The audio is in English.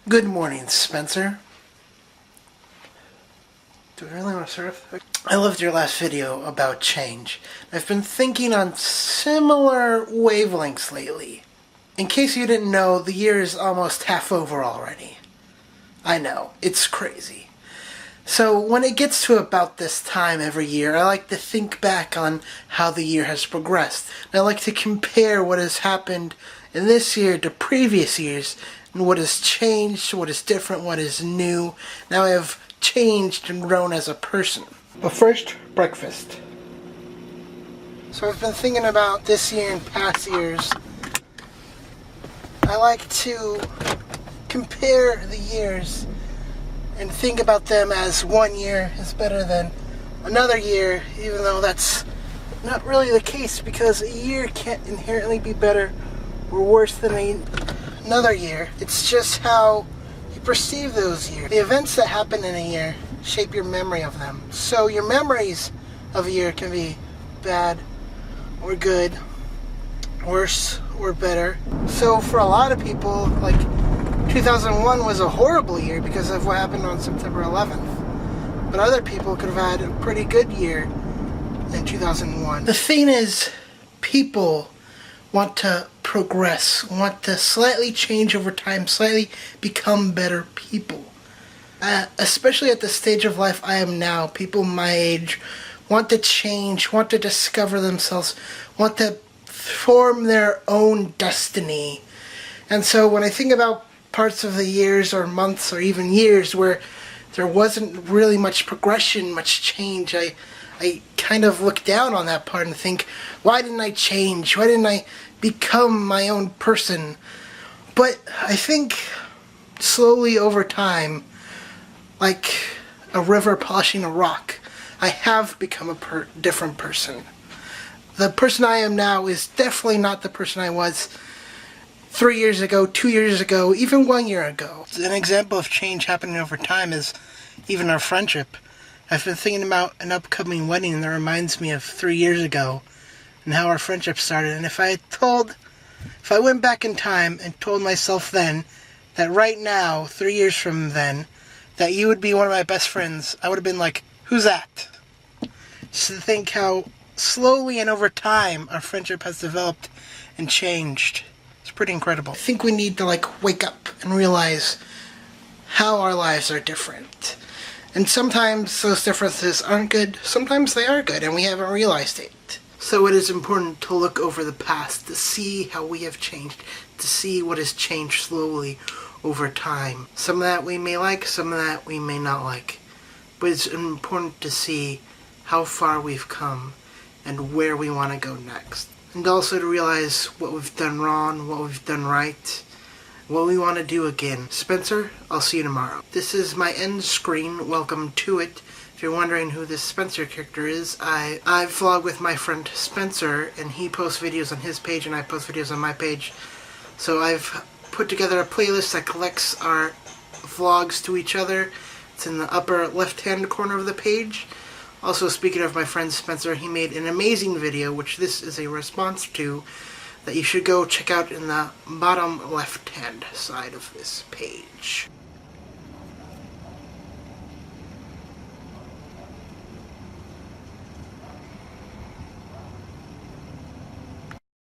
Good morning, Spencer. Do I really want to surf? I loved your last video about change. I've been thinking on similar wavelengths lately. In case you didn't know, the year is almost half over already. I know, it's crazy. So when it gets to about this time every year, I like to think back on how the year has progressed. And I like to compare what has happened in this year to previous years, and what has changed, what is different, what is new. Now I have changed and grown as a person. But first, breakfast. So I've been thinking about this year and past years. I like to compare the years and think about them as one year is better than another year, even though that's not really the case, because a year can't inherently be better or worse than another year. It's just how you perceive those years. The events that happen in a year shape your memory of them. So your memories of a year can be bad or good, worse or better. So for a lot of people, like 2001 was a horrible year because of what happened on September 11th. But other people could have had a pretty good year in 2001. The thing is, people want to progress, want to slightly change over time, slightly become better people. Especially at the stage of life I am now, people my age want to change, want to discover themselves, want to form their own destiny. And so when I think about parts of the years or months or even years where there wasn't really much progression, much change, I kind of look down on that part and think, why didn't I change? Why didn't I become my own person? But I think slowly over time, like a river polishing a rock, I have become a different person. The person I am now is definitely not the person I was 3 years ago, 2 years ago, even 1 year ago. An example of change happening over time is even our friendship. I've been thinking about an upcoming wedding that reminds me of 3 years ago and how our friendship started. And if I went back in time and told myself then that right now, 3 years from then, that you would be one of my best friends, I would have been like, who's that? Just to think how slowly and over time our friendship has developed and changed. It's pretty incredible. I think we need to wake up and realize how our lives are different. And sometimes those differences aren't good, sometimes they are good, and we haven't realized it. So it is important to look over the past, to see how we have changed, to see what has changed slowly over time. Some of that we may like, some of that we may not like. But it's important to see how far we've come and where we want to go next. And also to realize what we've done wrong, what we've done right, what we want to do again. Spencer, I'll see you tomorrow. This is my end screen. Welcome to it. If you're wondering who this Spencer character is, I vlog with my friend Spencer, and he posts videos on his page and I post videos on my page. So I've put together a playlist that collects our vlogs to each other. It's in the upper left-hand corner of the page. Also, speaking of my friend Spencer, he made an amazing video, which this is a response to, that you should go check out in the bottom left-hand side of this page.